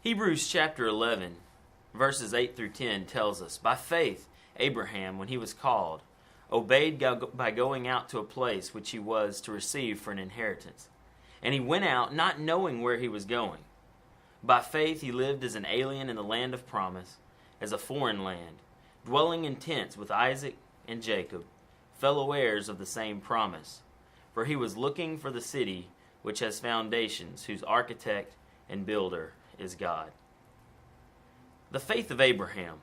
Hebrews chapter 11, verses 8 through 10 tells us, "By faith, Abraham, when he was called, obeyed God by going out to a place which he was to receive for an inheritance. And he went out not knowing where he was going. By faith he lived as an alien in the land of promise, as a foreign land, dwelling in tents with Isaac and Jacob, fellow heirs of the same promise. For he was looking for the city which has foundations, whose architect and builder is God." The faith of Abraham.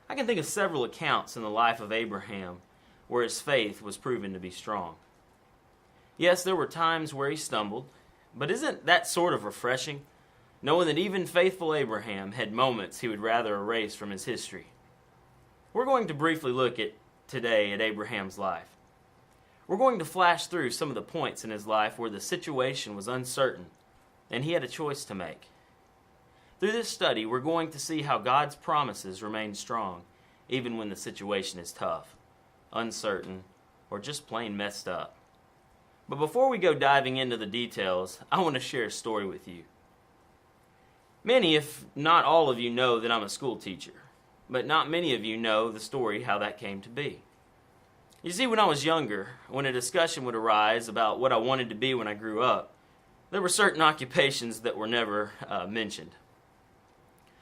I can think of several accounts in the life of Abraham where his faith was proven to be strong. Yes, there were times where he stumbled, but isn't that sort of refreshing, knowing that even faithful Abraham had moments he would rather erase from his history? We're going to briefly look at today at Abraham's life. We're going to flash through some of the points in his life where the situation was uncertain and he had a choice to make. Through this study, we're going to see how God's promises remain strong even when the situation is tough, uncertain, or just plain messed up. But before we go diving into the details, I want to share a story with you. Many, if not all of you, know that I'm a school teacher, but not many of you know the story how that came to be. You see, when I was younger, when a discussion would arise about what I wanted to be when I grew up, there were certain occupations that were never mentioned.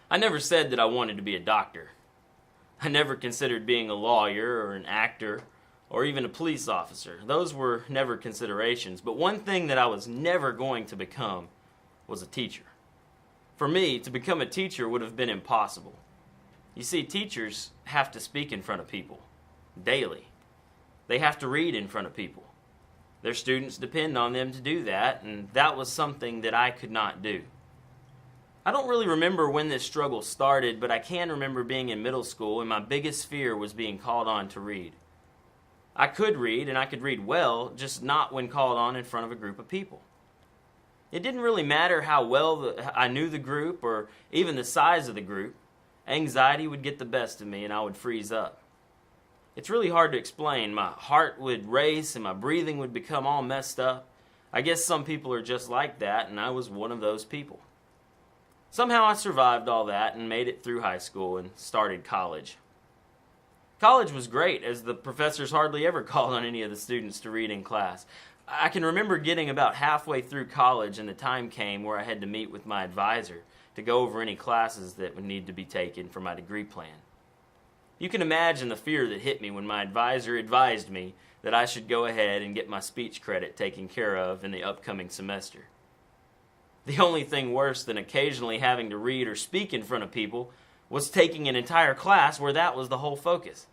I never said that I wanted to be a doctor. I never considered being a lawyer or an actor or even a police officer. Those were never considerations. But one thing that I was never going to become was a teacher. For me, to become a teacher would have been impossible. You see, teachers have to speak in front of people daily. They have to read in front of people. Their students depend on them to do that, and that was something that I could not do. I don't really remember when this struggle started, but I can remember being in middle school and my biggest fear was being called on to read. I could read, and I could read well, just not when called on in front of a group of people. It didn't really matter how well I knew the group or even the size of the group. Anxiety would get the best of me and I would freeze up. It's really hard to explain. My heart would race and my breathing would become all messed up. I guess some people are just like that, and I was one of those people. Somehow I survived all that and made it through high school and started college. College was great, as the professors hardly ever called on any of the students to read in class. I can remember getting about halfway through college and the time came where I had to meet with my advisor to go over any classes that would need to be taken for my degree plan. You can imagine the fear that hit me when my advisor advised me that I should go ahead and get my speech credit taken care of in the upcoming semester. The only thing worse than occasionally having to read or speak in front of people was taking an entire class where that was the whole focus.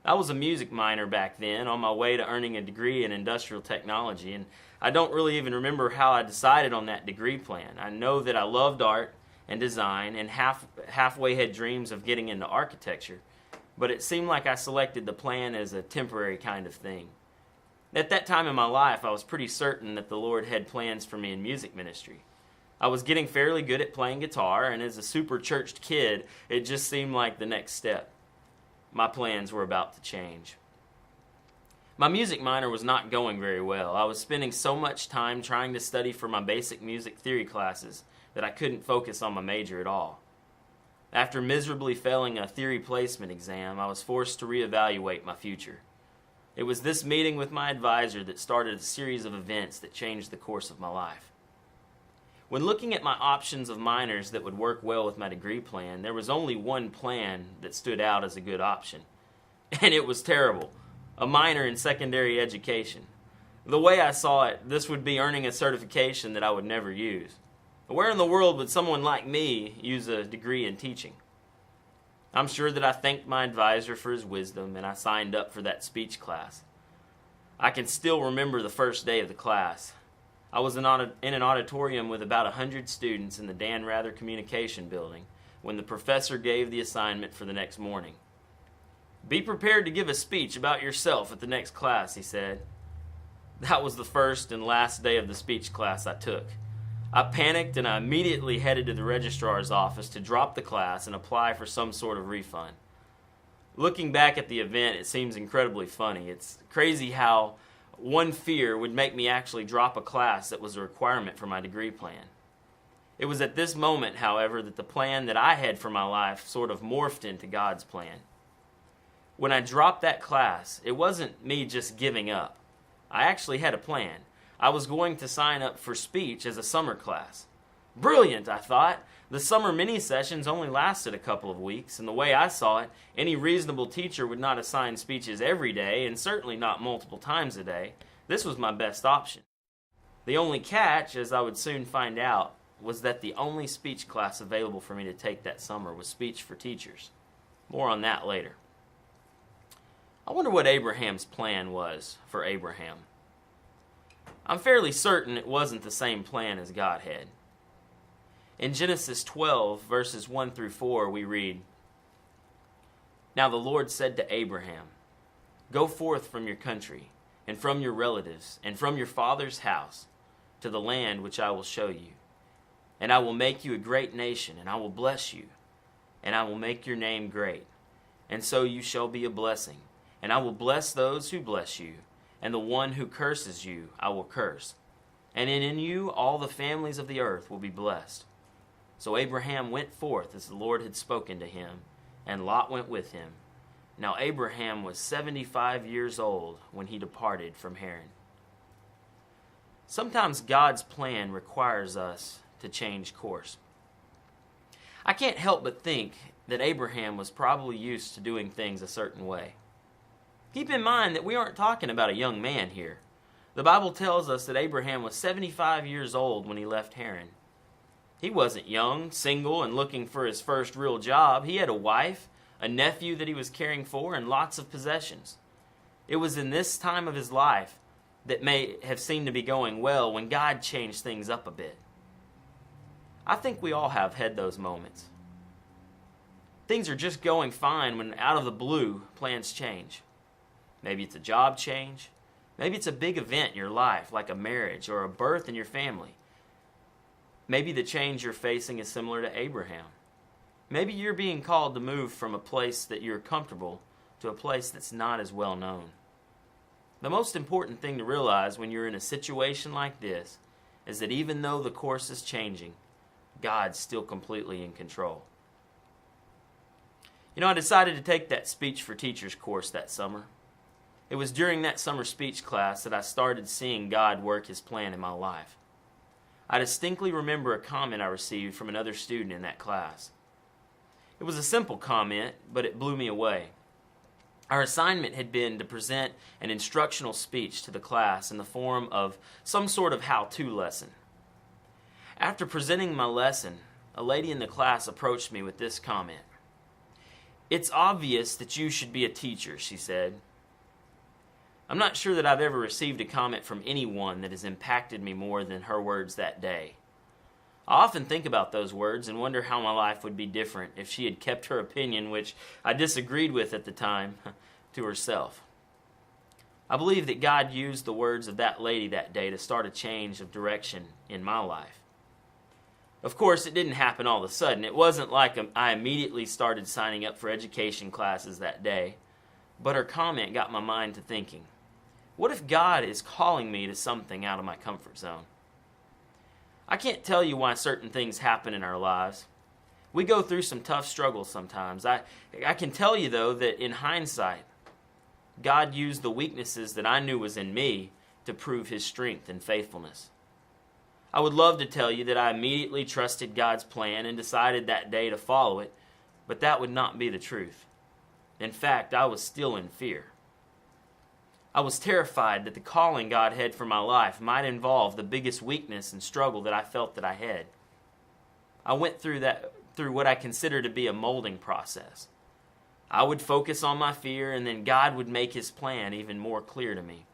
I was a music minor back then, on my way to earning a degree in industrial technology, and I don't really even remember how I decided on that degree plan. I know that I loved art and design and halfway had dreams of getting into architecture, but it seemed like I selected the plan as a temporary kind of thing. At that time in my life, I was pretty certain that the Lord had plans for me in music ministry. I was getting fairly good at playing guitar, and as a super churched kid, it just seemed like the next step. My plans were about to change. My music minor was not going very well. I was spending so much time trying to study for my basic music theory classes that I couldn't focus on my major at all. After miserably failing a theory placement exam, I was forced to reevaluate my future. It was this meeting with my advisor that started a series of events that changed the course of my life. When looking at my options of minors that would work well with my degree plan, there was only one plan that stood out as a good option. And it was terrible. A minor in secondary education. The way I saw it, this would be earning a certification that I would never use. Where in the world would someone like me use a degree in teaching? I'm sure that I thanked my advisor for his wisdom and I signed up for that speech class. I can still remember the first day of the class. I was in an auditorium with about 100 students in the Dan Rather Communication Building when the professor gave the assignment for the next morning. "Be prepared to give a speech about yourself at the next class," he said. That was the first and last day of the speech class I took. I panicked and I immediately headed to the registrar's office to drop the class and apply for some sort of refund. Looking back at the event, it seems incredibly funny. It's crazy how one fear would make me actually drop a class that was a requirement for my degree plan. It was at this moment, however, that the plan that I had for my life sort of morphed into God's plan. When I dropped that class, it wasn't me just giving up. I actually had a plan. I was going to sign up for speech as a summer class. Brilliant, I thought. The summer mini-sessions only lasted a couple of weeks, and the way I saw it, any reasonable teacher would not assign speeches every day, and certainly not multiple times a day. This was my best option. The only catch, as I would soon find out, was that the only speech class available for me to take that summer was speech for teachers. More on that later. I wonder what Abraham's plan was for Abraham. I'm fairly certain it wasn't the same plan as God had. In Genesis 12, verses 1 through 4, we read, "Now the Lord said to Abraham, 'Go forth from your country, and from your relatives, and from your father's house, to the land which I will show you. And I will make you a great nation, and I will bless you, and I will make your name great. And so you shall be a blessing. And I will bless those who bless you, and the one who curses you I will curse. And in you all the families of the earth will be blessed.' So Abraham went forth as the Lord had spoken to him, and Lot went with him. Now Abraham was 75 years old when he departed from Haran." Sometimes God's plan requires us to change course. I can't help but think that Abraham was probably used to doing things a certain way. Keep in mind that we aren't talking about a young man here. The Bible tells us that Abraham was 75 years old when he left Haran. He wasn't young, single, and looking for his first real job. He had a wife, a nephew that he was caring for, and lots of possessions. It was in this time of his life that may have seemed to be going well when God changed things up a bit. I think we all have had those moments. Things are just going fine when out of the blue, plans change. Maybe it's a job change. Maybe it's a big event in your life, like a marriage or a birth in your family. Maybe the change you're facing is similar to Abraham. Maybe you're being called to move from a place that you're comfortable to a place that's not as well known. The most important thing to realize when you're in a situation like this is that even though the course is changing, God's still completely in control. I decided to take that Speech for Teachers course that summer. It was during that summer speech class that I started seeing God work His plan in my life. I distinctly remember a comment I received from another student in that class. It was a simple comment, but it blew me away. Our assignment had been to present an instructional speech to the class in the form of some sort of how-to lesson. After presenting my lesson, a lady in the class approached me with this comment. "It's obvious that you should be a teacher," she said. I'm not sure that I've ever received a comment from anyone that has impacted me more than her words that day. I often think about those words and wonder how my life would be different if she had kept her opinion, which I disagreed with at the time, to herself. I believe that God used the words of that lady that day to start a change of direction in my life. Of course, it didn't happen all of a sudden. It wasn't like I immediately started signing up for education classes that day, but her comment got my mind to thinking. What if God is calling me to something out of my comfort zone? I can't tell you why certain things happen in our lives. We go through some tough struggles sometimes. I can tell you, though, that in hindsight, God used the weaknesses that I knew was in me to prove His strength and faithfulness. I would love to tell you that I immediately trusted God's plan and decided that day to follow it, but that would not be the truth. In fact, I was still in fear. I was terrified that the calling God had for my life might involve the biggest weakness and struggle that I felt that I had. I went through what I consider to be a molding process. I would focus on my fear, and then God would make His plan even more clear to me.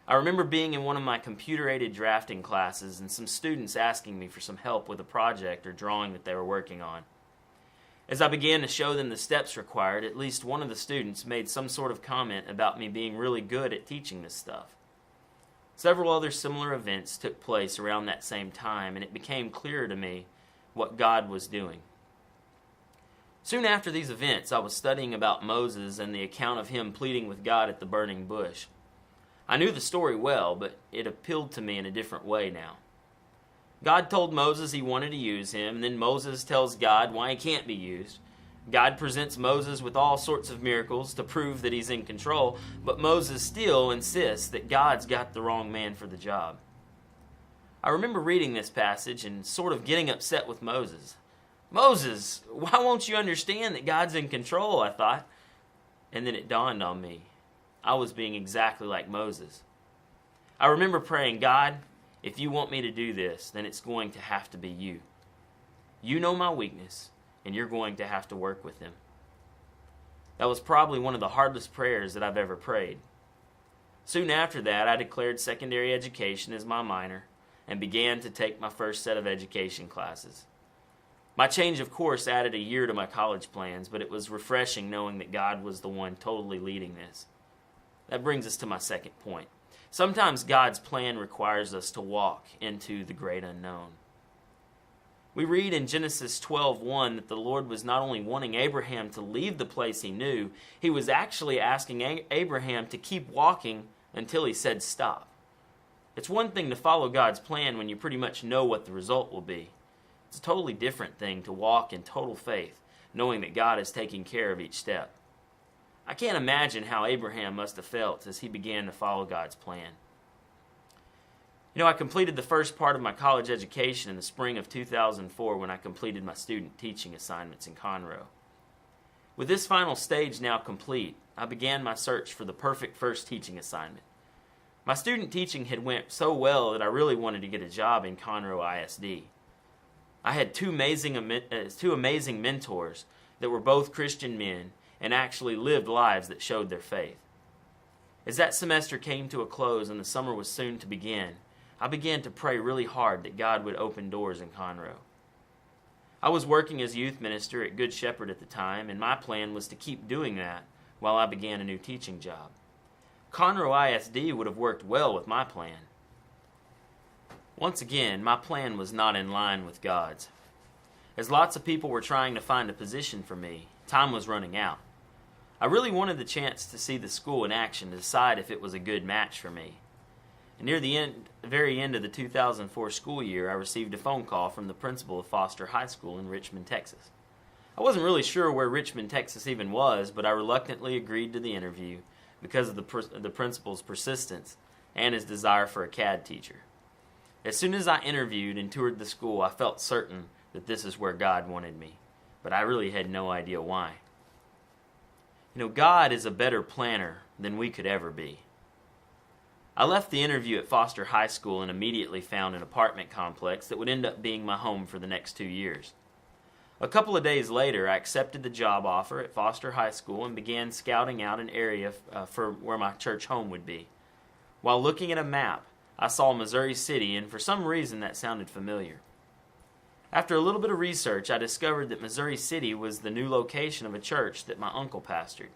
I remember being in one of my computer-aided drafting classes and some students asking me for some help with a project or drawing that they were working on. As I began to show them the steps required, at least one of the students made some sort of comment about me being really good at teaching this stuff. Several other similar events took place around that same time, and it became clearer to me what God was doing. Soon after these events, I was studying about Moses and the account of him pleading with God at the burning bush. I knew the story well, but it appealed to me in a different way now. God told Moses he wanted to use him, and then Moses tells God why he can't be used. God presents Moses with all sorts of miracles to prove that he's in control, but Moses still insists that God's got the wrong man for the job. I remember reading this passage and sort of getting upset with Moses. Moses, why won't you understand that God's in control, I thought. And then it dawned on me. I was being exactly like Moses. I remember praying, God, if you want me to do this, then it's going to have to be you. You know my weakness, and you're going to have to work with him. That was probably one of the hardest prayers that I've ever prayed. Soon after that, I declared secondary education as my minor and began to take my first set of education classes. My change of course added a year to my college plans, but it was refreshing knowing that God was the one totally leading this. That brings us to my second point. Sometimes God's plan requires us to walk into the great unknown. We read in Genesis 12:1 that the Lord was not only wanting Abraham to leave the place he knew, he was actually asking Abraham to keep walking until he said stop. It's one thing to follow God's plan when you pretty much know what the result will be. It's a totally different thing to walk in total faith, knowing that God is taking care of each step. I can't imagine how Abraham must have felt as he began to follow God's plan. I completed the first part of my college education in the spring of 2004 when I completed my student teaching assignments in Conroe. With this final stage now complete, I began my search for the perfect first teaching assignment. My student teaching had went so well that I really wanted to get a job in Conroe ISD. I had two amazing mentors that were both Christian men and actually lived lives that showed their faith. As that semester came to a close and the summer was soon to begin, I began to pray really hard that God would open doors in Conroe. I was working as youth minister at Good Shepherd at the time, and my plan was to keep doing that while I began a new teaching job. Conroe ISD would have worked well with my plan. Once again, my plan was not in line with God's. As lots of people were trying to find a position for me, time was running out. I really wanted the chance to see the school in action to decide if it was a good match for me. And near the very end of the 2004 school year, I received a phone call from the principal of Foster High School in Richmond, Texas. I wasn't really sure where Richmond, Texas even was, but I reluctantly agreed to the interview because of the principal's persistence and his desire for a CAD teacher. As soon as I interviewed and toured the school, I felt certain that this is where God wanted me, but I really had no idea why. God is a better planner than we could ever be. I left the interview at Foster High School and immediately found an apartment complex that would end up being my home for the next 2 years. A couple of days later, I accepted the job offer at Foster High School and began scouting out an area for where my church home would be. While looking at a map, I saw Missouri City, and for some reason that sounded familiar. After a little bit of research, I discovered that Missouri City was the new location of a church that my uncle pastored.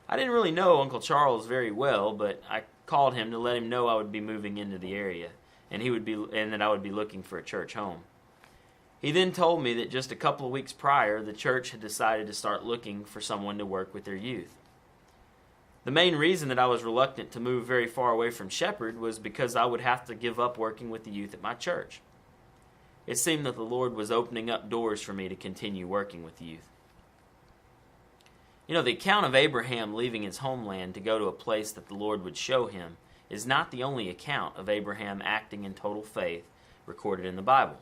I didn't really know Uncle Charles very well, but I called him to let him know I would be moving into the area, and that I would be looking for a church home. He then told me that just a couple of weeks prior, the church had decided to start looking for someone to work with their youth. The main reason that I was reluctant to move very far away from Shepherd was because I would have to give up working with the youth at my church. It seemed that the Lord was opening up doors for me to continue working with the youth. The account of Abraham leaving his homeland to go to a place that the Lord would show him is not the only account of Abraham acting in total faith recorded in the Bible.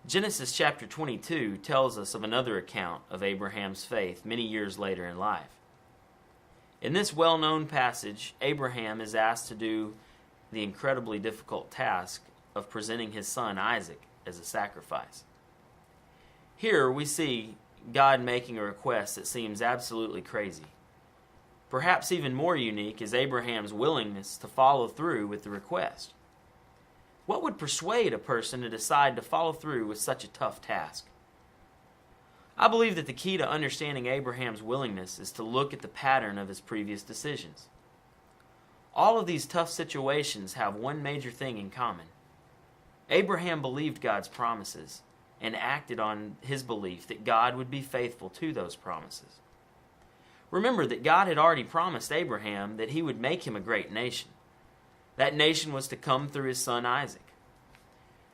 Genesis chapter 22 tells us of another account of Abraham's faith many years later in life. In this well-known passage, Abraham is asked to do the incredibly difficult task of presenting his son Isaac as a sacrifice. Here we see God making a request that seems absolutely crazy. Perhaps even more unique is Abraham's willingness to follow through with the request. What would persuade a person to decide to follow through with such a tough task? I believe that the key to understanding Abraham's willingness is to look at the pattern of his previous decisions. All of these tough situations have one major thing in common. Abraham believed God's promises and acted on his belief that God would be faithful to those promises. Remember that God had already promised Abraham that he would make him a great nation. That nation was to come through his son Isaac.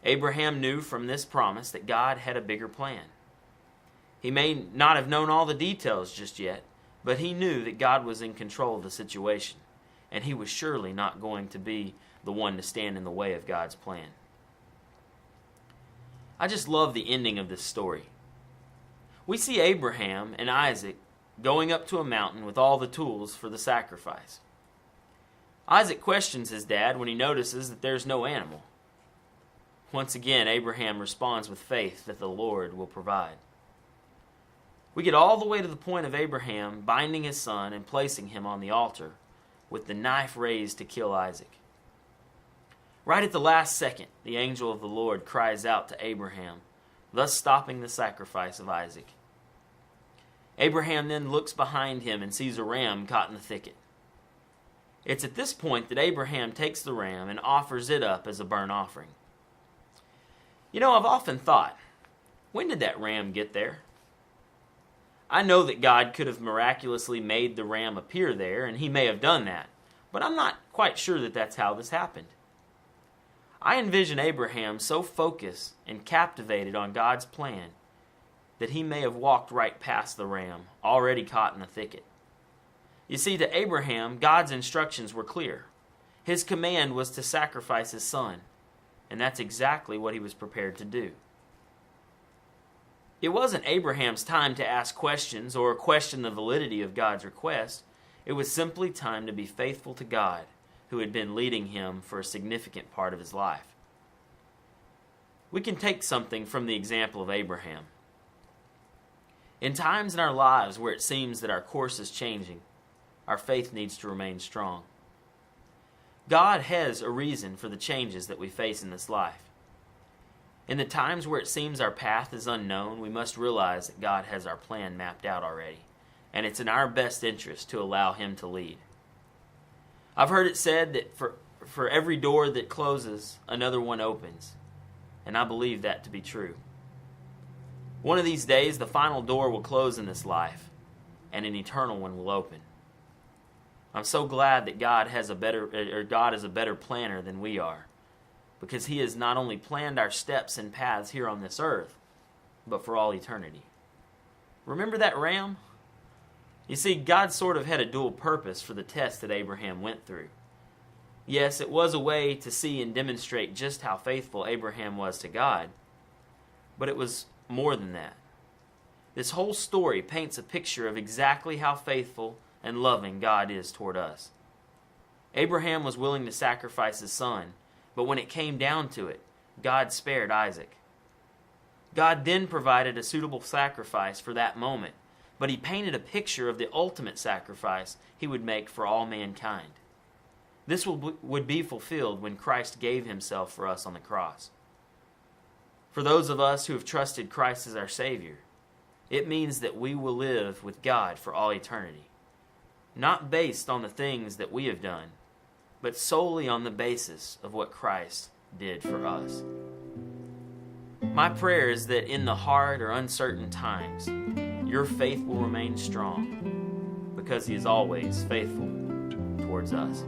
Abraham knew from this promise that God had a bigger plan. He may not have known all the details just yet, but he knew that God was in control of the situation, and he was surely not going to be the one to stand in the way of God's plan. I just love the ending of this story. We see Abraham and Isaac going up to a mountain with all the tools for the sacrifice. Isaac questions his dad when he notices that there's no animal. Once again, Abraham responds with faith that the Lord will provide. We get all the way to the point of Abraham binding his son and placing him on the altar with the knife raised to kill Isaac. Right at the last second, the angel of the Lord cries out to Abraham, thus stopping the sacrifice of Isaac. Abraham then looks behind him and sees a ram caught in the thicket. It's at this point that Abraham takes the ram and offers it up as a burnt offering. You know, I've often thought, when did that ram get there? I know that God could have miraculously made the ram appear there, and he may have done that, but I'm not quite sure that that's how this happened. I envision Abraham so focused and captivated on God's plan that he may have walked right past the ram, already caught in the thicket. You see, to Abraham, God's instructions were clear. His command was to sacrifice his son, and that's exactly what he was prepared to do. It wasn't Abraham's time to ask questions or question the validity of God's request. It was simply time to be faithful to God, who had been leading him for a significant part of his life. We can take something from the example of Abraham. In times in our lives where it seems that our course is changing, our faith needs to remain strong. God has a reason for the changes that we face in this life. In the times where it seems our path is unknown, we must realize that God has our plan mapped out already, and it's in our best interest to allow him to lead. I've heard it said that for every door that closes, another one opens, and I believe that to be true. One of these days, the final door will close in this life, and an eternal one will open. I'm so glad that God is a better planner than we are, because he has not only planned our steps and paths here on this earth, but for all eternity. Remember that ram? You see, God sort of had a dual purpose for the test that Abraham went through. Yes, it was a way to see and demonstrate just how faithful Abraham was to God, but it was more than that. This whole story paints a picture of exactly how faithful and loving God is toward us. Abraham was willing to sacrifice his son, but when it came down to it, God spared Isaac. God then provided a suitable sacrifice for that moment, but he painted a picture of the ultimate sacrifice he would make for all mankind. This would be fulfilled when Christ gave himself for us on the cross. For those of us who have trusted Christ as our Savior, it means that we will live with God for all eternity, not based on the things that we have done, but solely on the basis of what Christ did for us. My prayer is that in the hard or uncertain times, your faith will remain strong, because he is always faithful towards us.